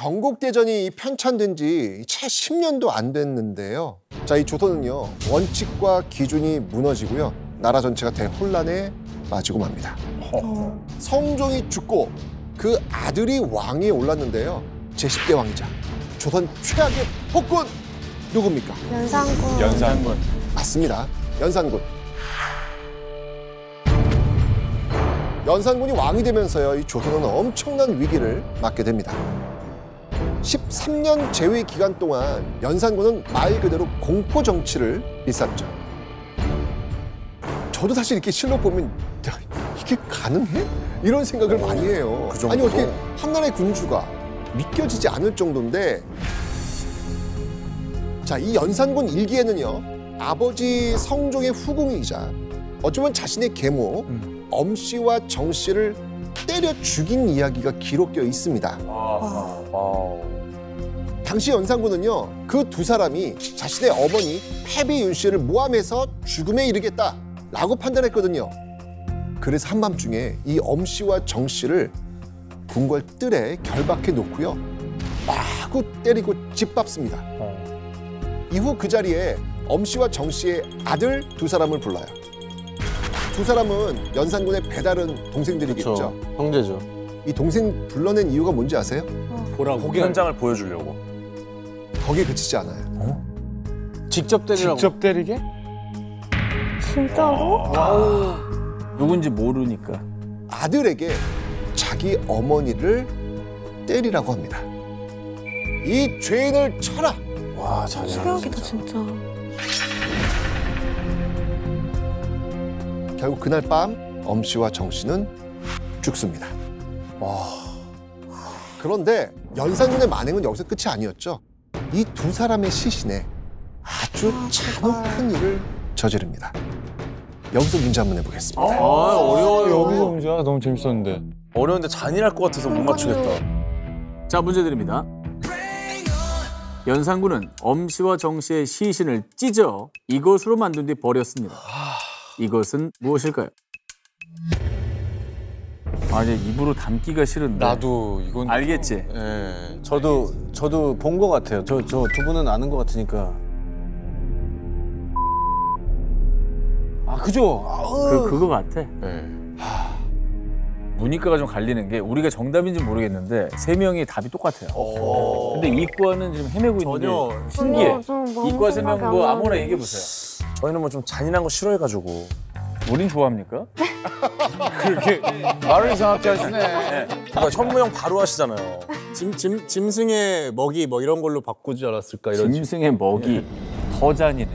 경국대전이 편찬된 지 채 10년도 안 됐는데요. 자, 이 조선은요, 원칙과 기준이 무너지고요. 나라 전체가 대혼란에 빠지고 맙니다. 성종이 죽고 그 아들이 왕위에 올랐는데요. 제10대 왕이자 조선 최악의 폭군 누굽니까? 연산군. 연산군. 맞습니다. 연산군. 연산군이 왕이 되면서요, 이 조선은 엄청난 위기를 맞게 됩니다. 13년 재위 기간 동안 연산군은 말 그대로 공포 정치를 일삼죠. 저도 사실 이렇게 실록 보면 야, 이게 가능해? 이런 생각을 많이 해요. 그 정도로? 아니 어떻게 한 나라의 군주가 믿겨지지 않을 정도인데, 자, 이 연산군 일기에는요, 아버지 성종의 후궁이자 어쩌면 자신의 계모 엄씨와 정씨를 때려 죽인 이야기가 기록되어 있습니다. 당시 연산군은요, 그 두 사람이 자신의 어머니 패비 윤씨를 모함해서 죽음에 이르겠다라고 판단했거든요. 그래서 한밤중에 이 엄씨와 정씨를 궁궐 뜰에 결박해 놓고요, 마구 때리고 짓밟습니다. 이후 그 자리에 엄씨와 정씨의 아들 두 사람을 불러요. 두 사람은 연산군의 배다른 동생들이겠죠. 그쵸, 형제죠. 이 동생 불러낸 이유가 뭔지 아세요? 보라고. 현장을 보여주려고. 거기에 그치지 않아요. 직접 때리라고. 직접 때리게? 진짜로? 누군지 모르니까. 아들에게 자기 어머니를 때리라고 합니다. 이 죄인을 쳐라! 와, 잔인하다. 최악이다 진짜. 결국 그날 밤 엄씨와 정씨는 죽습니다. 그런데 연산군의 만행은 여기서 끝이 아니었죠. 이 두 사람의 시신에 아주 잔혹한 일을 저지릅니다. 여기서 문제 한번 해보겠습니다. 어려워요. 여기서 문제야? 너무 재밌었는데. 어려운데 잔인할 것 같아서 못 맞추겠다. 자, 문제 드립니다. 연산군은 엄씨와 정씨의 시신을 찢어 이것으로 만든 뒤 버렸습니다. 이것은 무엇일까요? 아, 이제 입으로 담기가 싫은데. 나도 이건 알겠지? 예, 저도 본 것 같아요. 저 두 분은 아는 것 같으니까. 아, 그죠? 그거 같아. 네. 문이과가 좀 갈리는 게 우리가 정답인지 모르겠는데 세 명이 답이 똑같아요. 근데 이과는 지금 헤매고 있는 게 신기해. 이과 세 명 뭐 아무나 얘기해 보세요. 저희는 뭐 좀 잔인한 거 싫어해가지고. 우린 좋아합니까? 그렇게 말을 이상하게 하시네. 그러니까 현무형 바로 하시잖아요. 짐승의 먹이 뭐 이런 걸로 바꾸지 않았을까 이런. 짐승의 먹이 더 잔인해.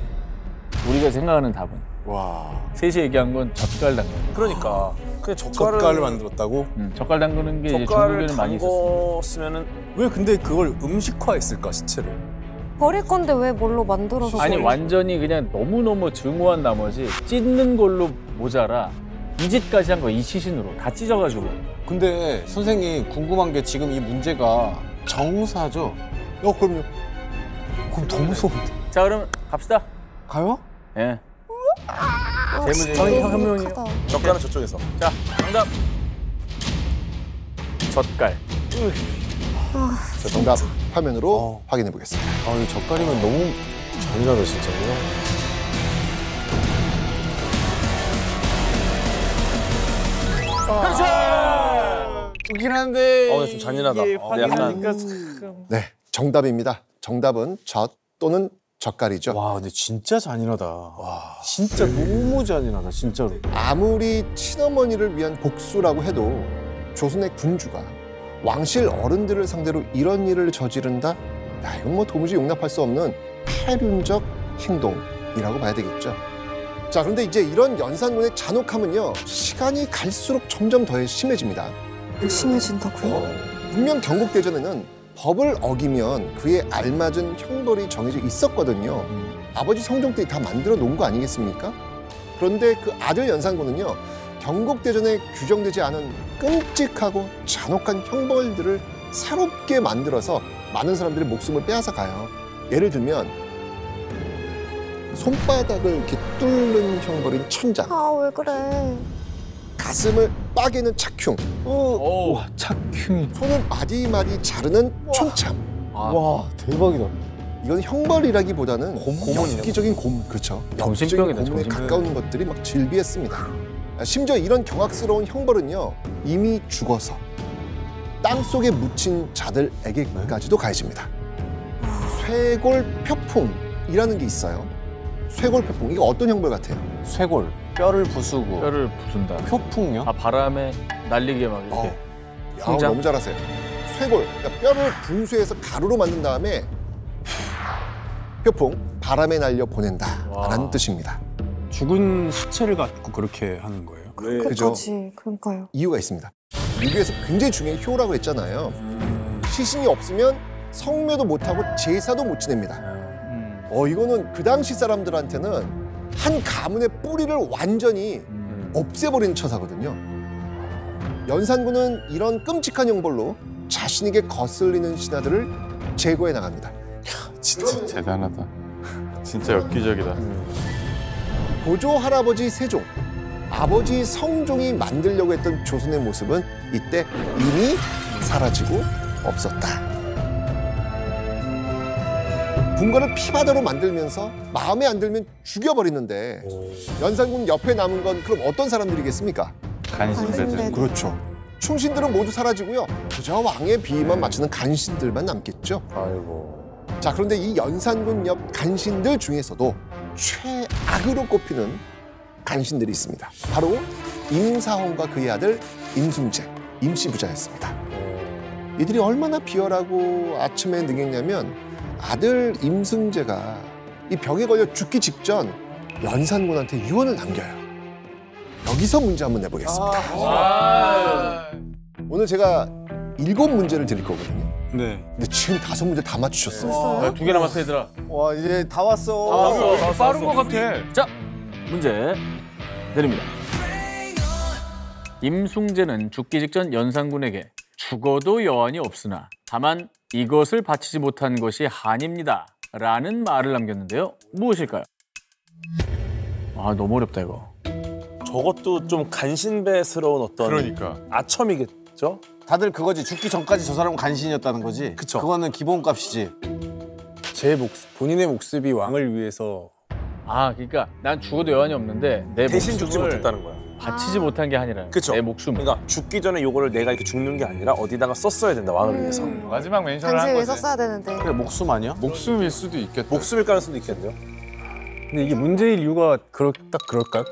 우리가 생각하는 답은. 와. 셋이 얘기한 건 젓갈 담그는 거. 그러니까 그냥 젓갈을 만들었다고? 젓갈 담그는 게 이제 젓갈을 중국에는 많이 있었어요. 담궜으면은 왜 근데 그걸 음식화했을까 시체를? 버릴 건데 왜 뭘로 만들어서 아니 버려? 완전히 그냥 너무너무 증오한 나머지 찢는 걸로 모자라 이 짓까지 한 거야. 이 시신으로 다 찢어가지고. 근데 선생님 궁금한 게 지금 이 문제가 정사죠? 그럼요. 그럼 더 무서운데. 자, 그럼 갑시다. 가요? 예. 아, 제 진짜 문제. 너무 현명해요. 끔찍하다. 젓갈은 저쪽에서. 자, 정답. 젓갈. 자, 정답 화면으로 확인해 보겠습니다. 아, 이 젓갈이면 너무 잔인하다 진짜요. 웃긴 한데. 근데 좀 잔인하다. 이게 근데 약간 확인하니까 참. 네, 정답입니다. 정답은 젓 또는 젓갈이죠. 와, 근데 진짜 잔인하다. 와, 진짜 너무 잔인하다 진짜로. 아무리 친어머니를 위한 복수라고 해도 조선의 군주가 왕실 어른들을 상대로 이런 일을 저지른다? 야, 이건 뭐 도무지 용납할 수 없는 탈륜적 행동이라고 봐야 되겠죠. 자, 그런데 이제 이런 연산군의 잔혹함은요, 시간이 갈수록 점점 더 심해집니다. 심해진다고요? 분명 경국대전에는 법을 어기면 그에 알맞은 형벌이 정해져 있었거든요. 아버지 성종 때 다 만들어 놓은 거 아니겠습니까? 그런데 그 아들 연산군은요, 경국대전에 규정되지 않은 끔찍하고 잔혹한 형벌들을 새롭게 만들어서 많은 사람들의 목숨을 빼앗아 가요. 예를 들면 손바닥을 이렇게 뚫는 형벌인 천장, 아, 왜 그래? 가슴을 빠개는 착흉, 오. 착흉이. 손을 마디마디 자르는 촌참. 와, 대박이다. 이건 형벌이라기보다는 엽기적인 고문, 그렇죠. 정신병이다, 고문에 정신병. 가까운 것들이 막 질비했습니다. 심지어 이런 경악스러운 형벌은요, 이미 죽어서 땅 속에 묻힌 자들에게까지도 가해집니다. 쇄골표풍이라는 게 있어요. 쇄골표풍, 이거 어떤 형벌 같아요? 쇄골, 뼈를 부수고. 뼈를 부순다. 표풍요? 아 바람에 날리게 막 이렇게. 야, 풍장? 너무 잘하세요. 쇄골, 그러니까 뼈를 분수해서 가루로 만든 다음에 표풍, 바람에 날려 보낸다라는 와. 뜻입니다. 죽은 시체를 갖고 그렇게 하는 거예요. 그죠? 그치, 그러니까요. 이유가 있습니다. 유교에서 굉장히 중요한 효라고 했잖아요. 시신이 없으면 성묘도 못하고 제사도 못 지냅니다. 이거는 그 당시 사람들한테는 한 가문의 뿌리를 완전히 없애버리는 처사거든요. 연산군은 이런 끔찍한 형벌로 자신에게 거슬리는 신하들을 제거해 나갑니다. 진짜 대단하다. 진짜 엽기적이다. 보조 할아버지 세종, 아버지 성종이 만들려고 했던 조선의 모습은 이때 이미 사라지고 없었다. 궁궐을 피바다로 만들면서 마음에 안 들면 죽여버리는데 연산군 옆에 남은 건 그럼 어떤 사람들이겠습니까? 간신배들. 그렇죠. 충신들은 모두 사라지고요. 그저 왕의 비위만 맞추는 간신들만 남겠죠. 아이고. 자, 그런데 이 연산군 옆 간신들 중에서도 최악으로 꼽히는 간신들이 있습니다. 바로 임사홍과 그의 아들 임순재, 임시부자였습니다. 이들이 얼마나 비열하고 아첨에 능했냐면 아들 임순재가 이 병에 걸려 죽기 직전 연산군한테 유언을 남겨요. 여기서 문제 한번 내보겠습니다. 오늘 제가 7문제를 드릴 거거든요. 네. 근데 지금 5문제 다 맞추셨어요. 야, 2개 남았어 얘들아. 와, 이제 다 왔어. 왔어. 빠른 것 같아. 자, 문제 드립니다. 임순재는 죽기 직전 연산군에게 죽어도 여한이 없으나 다만 이것을 바치지 못한 것이 한입니다. 라는 말을 남겼는데요. 무엇일까요? 아, 너무 어렵다 이거. 저것도 좀 간신배스러운 어떤 그러니까. 아첨이겠죠? 다들 그거지. 죽기 전까지 저 사람은 간신이었다는 거지. 그쵸. 그거는 기본값이지. 본인의 목숨이 왕을 위해서 아, 그러니까 난 죽어도 여한이 없는데 내 대신 죽지 목숨을 못했다는 거야. 바치지 못한 게 아니라 그쵸. 내 목숨. 그러니까 죽기 전에 요거를 내가 이렇게 죽는 게 아니라 어디다가 썼어야 된다, 왕을 위해서. 마지막 멘션을 당시에 한 왜 거지. 썼어야 되는데. 그래, 목숨 아니야? 목숨일 수도 있겠다. 목숨일 가능성도 있겠네요. 근데 이게 문제일 이유가 딱 그럴까요?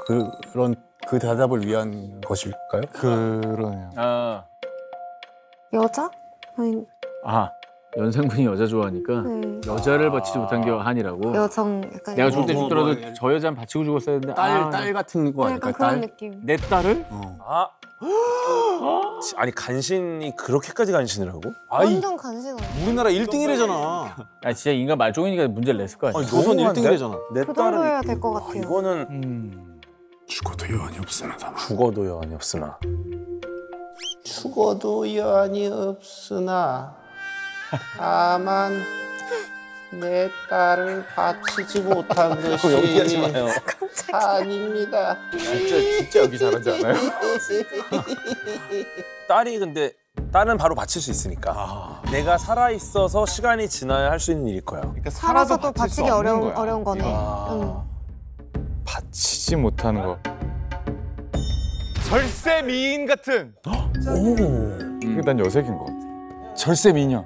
그런 그 대답을 위한 것일까요? 그러네요. 아, 여자? 아니, 연산군이 여자 좋아하니까 네. 여자를 바치지 못한 게 한이라고. 여성 약간. 내가 죽을 때 뭐, 죽더라도 뭐, 저 여자는 바치고 죽었어야 했는데 딸 같은 거 아닐까요? 약간 그런 딸? 느낌. 내 딸을? 아. 아니 간신이 그렇게까지 간신이라고? 완전 간신하네. 우리나라 1등이래잖아. 아, 진짜 인간 말종이니까 문제를 냈을 거 아니야. 조선 너무한데? 1등이래잖아. 내 그 정도 해야 딸은 될 것 같아요. 이거는 죽어도 여한이 없으나 다만. 죽어도 여한이 없으나. 죽어도 여한이 없으나 다만 내 딸을 바치지 못한 것이 연기하지 마요. 한입니다. 진짜 여기 잘하지 않아요? 딸이 근데 딸은 바로 바칠 수 있으니까. 내가 살아 있어서 시간이 지나야 할 수 있는 일일 거야. 그러니까 살아서도 바칠 수 바치기 없는 어려운, 거야. 어려운 거네. 아. 바치지 못하는 거. 절세 미인 같은. 이게 난 여색인 것 같아. 절세 미녀.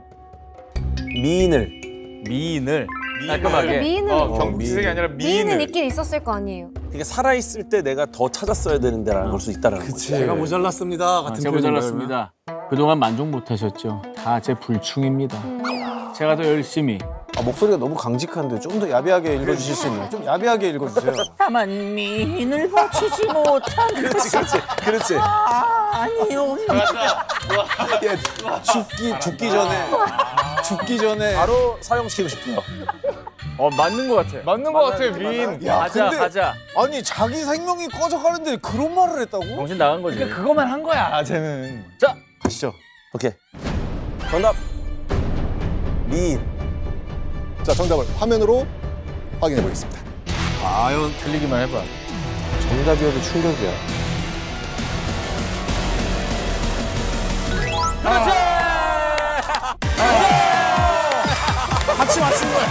미인을. 미인을 깔끔하게. 미인은, 경지색이 아니라 미인은 미인을. 있긴 있었을 거 아니에요. 그러니까 살아 있을 때 내가 더 찾았어야 되는데라는 걸 수 있다는 거지. 제가 모자랐습니다. 같은 제가 모자랐습니다. 그동안 만족 못하셨죠? 다 제 불충입니다. 제가 더 열심히. 목소리가 너무 강직한데 좀 더 야비하게 읽어주실 수 있나요? 좀 야비하게 읽어주세요. 다만 미인을 바치지 못한 그렇지. 죽기 전에 바로 사용시키고 싶어요. 맞는 것 같아. 맞는 것 같아, 미인. 야, 가자, 근데- 가자. 아니 자기 생명이 꺼져가는데 그런 말을 했다고? 정신 나간 거지. 그거만 한 거야, 쟤는. 자, 가시죠. 오케이. 정답. 미인. 자, 정답을 화면으로 확인해 보겠습니다. 과연 틀리기만 해봐. 정답이어도 충격이야. 그렇지. 같이 맞춘 거야.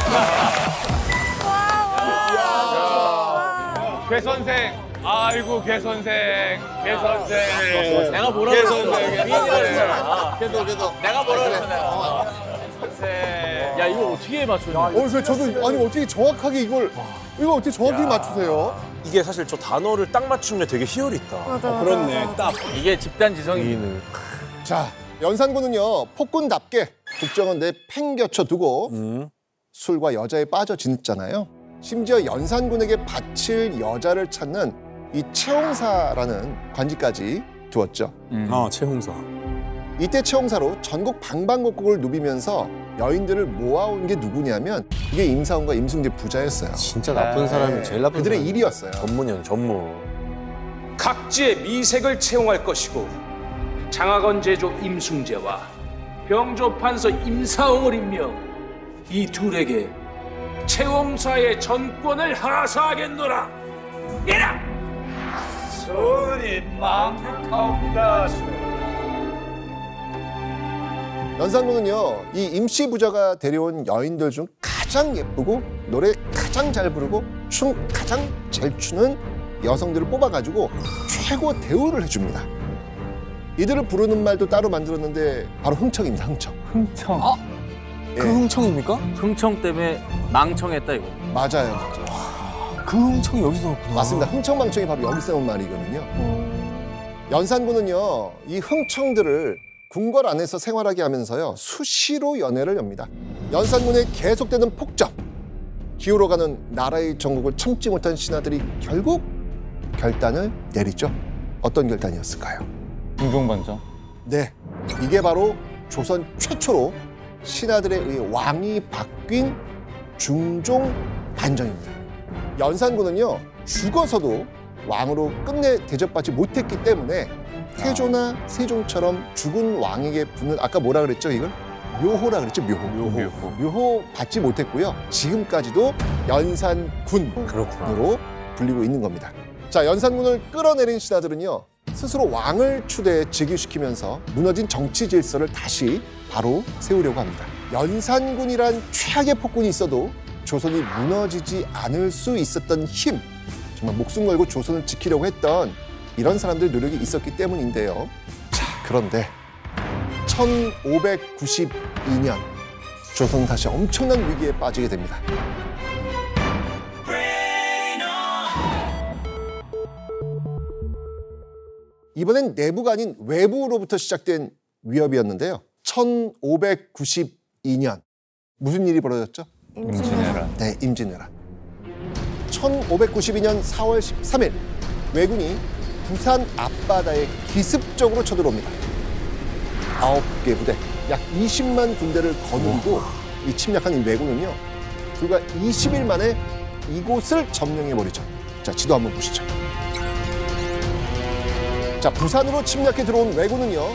괴 선생. 아이고 괴 선생. 괴 선생. 내가 뭐라 괴 그랬어? 선생. 걔도. 내가 뭐라 그랬어? 야 이거 어떻게 맞추냐? 그래서 저도 아니 어떻게 정확하게 이걸 어떻게 정확히 맞추세요? 이게 사실 저 단어를 딱 맞추면 되게 희열이 있다. 맞아, 맞아. 그렇네. 맞아. 딱. 이게 집단 지성이. 자, 연산군은요 폭군답게 국정원 내 팽겨쳐 두고 술과 여자에 빠져진잖아요. 심지어 연산군에게 바칠 여자를 찾는 이 채홍사라는 관직까지 두었죠. 최홍사. 이때 채홍사로 전국 방방곡곡을 누비면서 여인들을 모아온 게 누구냐면 이게 임사원과 임승재 부자였어요. 진짜 나쁜 사람이 제일 나쁜 그들의 사람. 일이었어요. 전문이야, 전문. 각지의 미색을 채용할 것이고 장학원 제조 임승재와 병조 판서 임사홍을 임명 이 둘에게 채홍사의 전권을 하사하겠노라. 이라! 손이 망극하옵니다. 연산군은요 이 임씨 부자가 데려온 여인들 중 가장 예쁘고 노래 가장 잘 부르고 춤 가장 잘 추는 여성들을 뽑아가지고 최고 대우를 해줍니다. 이들을 부르는 말도 따로 만들었는데 바로 흥청입니다. 흥청. 흥청. 예, 그 흥청입니까? 흥청 때문에 망청했다 이거. 맞아요. 그 흥청이 여기서 나왔구나. 맞습니다. 흥청망청이 바로 여기서 나온 말이거든요. 연산군은요 이 흥청들을 궁궐 안에서 생활하게 하면서요 수시로 연애를 엽니다. 연산군의 계속되는 폭정, 기울어가는 나라의 정국을 참지 못한 신하들이 결국 결단을 내리죠. 어떤 결단이었을까요? 궁중반정. 네, 이게 바로 조선 최초로 신하들에 의해 왕이 바뀐 중종 반정입니다. 연산군은요 죽어서도 왕으로 끝내 대접받지 못했기 때문에 태조나 세종처럼 죽은 왕에게 붙는 아까 뭐라 그랬죠 이걸? 묘호라 그랬죠 묘호 받지 못했고요. 지금까지도 연산군으로 불리고 있는 겁니다. 자, 연산군을 끌어내린 신하들은요 스스로 왕을 추대해 즉위시키면서 무너진 정치 질서를 다시 바로 세우려고 합니다. 연산군이란 최악의 폭군이 있어도 조선이 무너지지 않을 수 있었던 힘, 정말 목숨 걸고 조선을 지키려고 했던 이런 사람들의 노력이 있었기 때문인데요. 자, 그런데 1592년 조선은 다시 엄청난 위기에 빠지게 됩니다. 이번엔 내부가 아닌 외부로부터 시작된 위협이었는데요. 1592년 무슨 일이 벌어졌죠? 임진왜란. 네, 임진왜란. 1592년 4월 13일 왜군이 부산 앞바다에 기습적으로 쳐들어옵니다. 9개 부대, 약 20만 군대를 거느리고 이 침략한 이 왜군은요 불과 20일 만에 이곳을 점령해버리죠. 자, 지도 한번 보시죠. 자, 부산으로 침략해 들어온 왜군은요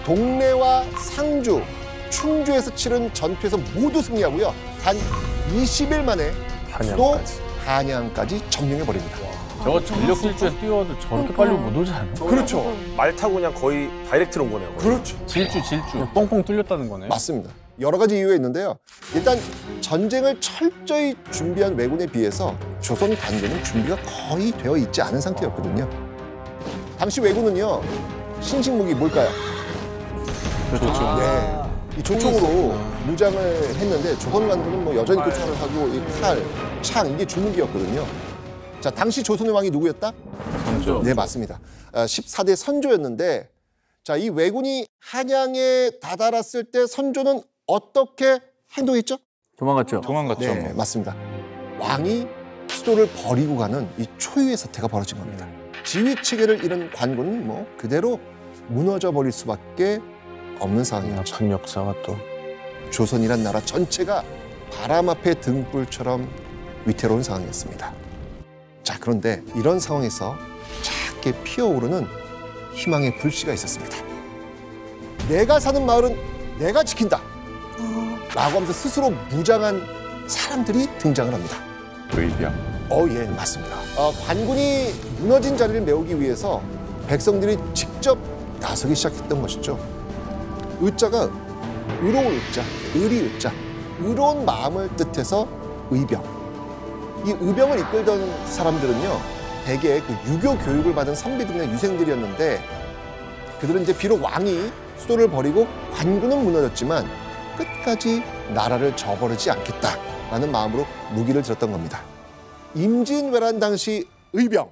동래와 상주, 충주에서 치른 전투에서 모두 승리하고요 단 20일 만에 수도 한양까지 점령해버립니다. 저거 전력 질주에서 뛰어도 저렇게 빨리 못 오지 않아? 그렇죠. 말 타고 그냥 거의 다이렉트로 온 거네요. 그렇죠. 질주. 뻥뻥 뚫렸다는 거네. 맞습니다. 여러 가지 이유가 있는데요. 일단 전쟁을 철저히 준비한 왜군에 비해서 조선 관군은 준비가 거의 되어 있지 않은 상태였거든요. 당시 왜군은요. 신식무기 뭘까요? 그렇죠. 네. 이 조총으로 무장을 했는데 조선 관군은 뭐 여전히 그 총을 하고 이 칼, 창 이게 주무기였거든요. 자, 당시 조선의 왕이 누구였다? 선조. 네, 맞습니다. 14대 선조였는데 자, 이 왜군이 한양에 다다랐을 때 선조는 어떻게 행동했죠? 도망갔죠. 도망갔죠. 네, 맞습니다. 왕이 수도를 버리고 가는 이 초유의 사태가 벌어진 겁니다. 지휘 체계를 잃은 관군은 뭐 그대로 무너져 버릴 수밖에 없는 상황이었죠. 참 역사가 또. 조선이란 나라 전체가 바람 앞에 등불처럼 위태로운 상황이었습니다. 자, 그런데 이런 상황에서 작게 피어오르는 희망의 불씨가 있었습니다. 내가 사는 마을은 내가 지킨다 라고 하면서 스스로 무장한 사람들이 등장을 합니다. 의병. 예, 맞습니다. 관군이 무너진 자리를 메우기 위해서 백성들이 직접 나서기 시작했던 것이죠. 의자가 의로울 의자, 의리 의자, 의로운 마음을 뜻해서 의병. 이 의병을 이끌던 사람들은요, 대개 그 유교 교육을 받은 선비들이나 유생들이었는데, 그들은 이제 비록 왕이 수도를 버리고 관군은 무너졌지만 끝까지 나라를 저버리지 않겠다라는 마음으로 무기를 들었던 겁니다. 임진왜란 당시 의병.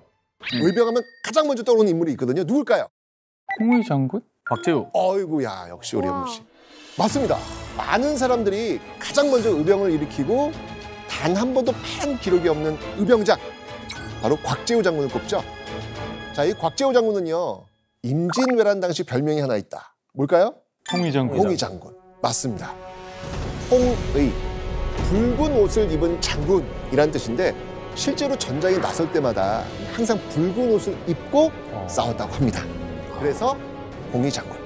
의병하면 가장 먼저 떠오르는 인물이 있거든요. 누굴까요? 홍의 장군? 박재우. 어이구야, 역시 우리 영무 씨. 맞습니다. 많은 사람들이 가장 먼저 의병을 일으키고 단 한 번도 패한 기록이 없는 의병장. 바로 곽재우 장군을 꼽죠. 자, 이 곽재우 장군은요, 임진왜란 당시 별명이 하나 있다. 뭘까요? 홍의 장군. 홍의 장군. 맞습니다. 홍의, 붉은 옷을 입은 장군이란 뜻인데 실제로 전장에 나설 때마다 항상 붉은 옷을 입고 싸웠다고 합니다. 그래서 홍의 장군.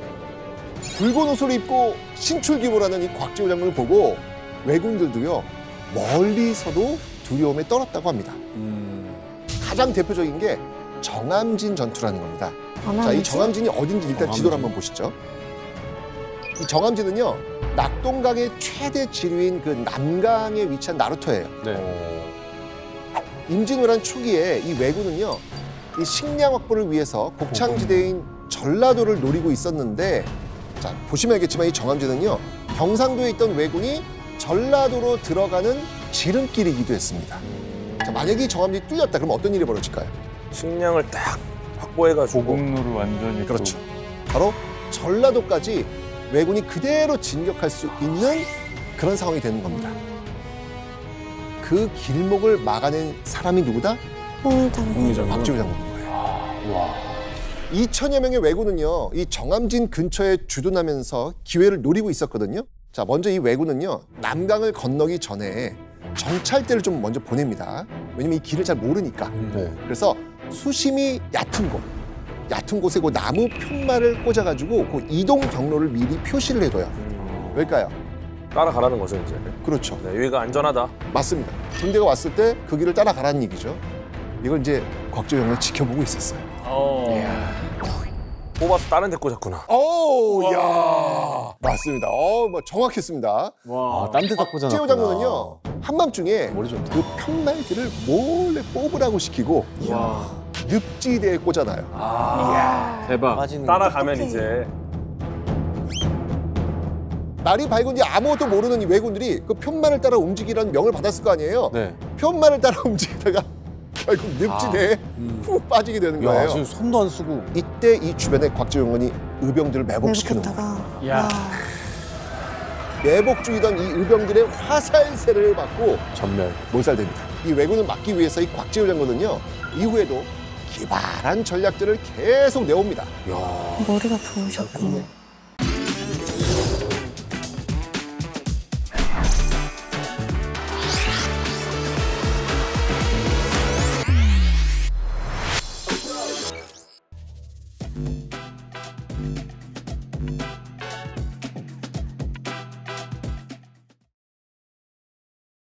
붉은 옷을 입고 신출기보라는 이 곽재우 장군을 보고 왜군들도요, 멀리서도 두려움에 떨었다고 합니다. 가장 대표적인 게 정암진 전투라는 겁니다. 자, 이 정암진이 어딘지 일단 지도를 한번 보시죠. 이 정암진은요, 낙동강의 최대 지류인 그 남강에 위치한 나루터예요. 임진왜란 초기에 이 왜군은요, 이 식량 확보를 위해서 곡창지대인 전라도를 노리고 있었는데, 자, 보시면 알겠지만 이 정암진은요, 경상도에 있던 왜군이 전라도로 들어가는 지름길이기도 했습니다. 자, 만약에 이 정암진이 뚫렸다, 그럼 어떤 일이 벌어질까요? 식량을 딱 확보해가지고 고국로를 완전히 그렇죠. 바로 전라도까지 왜군이 그대로 진격할 수 있는 그런 상황이 되는 겁니다. 그 길목을 막아낸 사람이 누구다? 홍의 장군. 곽재우 장군인 거예요. 2천여 명의 왜군은요, 이 정암진 근처에 주둔하면서 기회를 노리고 있었거든요. 자, 먼저 이 왜군은요, 남강을 건너기 전에 정찰대를 좀 먼저 보냅니다. 왜냐면 이 길을 잘 모르니까. 그래서 수심이 얕은 곳에 그 나무 편말을 꽂아가지고 그 이동 경로를 미리 표시를 해둬요. 왜일까요? 따라가라는 거죠, 이제. 그렇죠. 네, 여기가 안전하다. 맞습니다. 군대가 왔을 때 그 길을 따라가라는 얘기죠. 이걸 이제 곽재우 장군이 지켜보고 있었어요. 뽑아서 다른 데 꽂았구나. 오, 야, 맞습니다. 뭐 정확했습니다. 딴 데다 꽂아놨구나. 곽재우 장군은요, 한밤중에 그 편말들을 몰래 뽑으라고 시키고 늪지대에 꽂아놔요. 대박. 따라가면 이제 날이 밝은 뒤 아무것도 모르는 이 왜군들이 그 편말을 따라 움직이라는 명을 받았을 거 아니에요. 네. 편말을 따라 움직이다가 결국 늪지대에 훅 빠지게 되는 야, 거예요. 지금 손도 안 쓰고. 이때 이 주변에 곽재우 장군이 의병들을 매복시키는 거예요. 매복했다가. 야. 매복 중이던 이 의병들의 화살세를 받고 전멸. 몰살됩니다. 이 왜군을 막기 위해서 이 곽재우 장군은요, 이후에도 기발한 전략들을 계속 내옵니다. 머리가 좋으셨구나.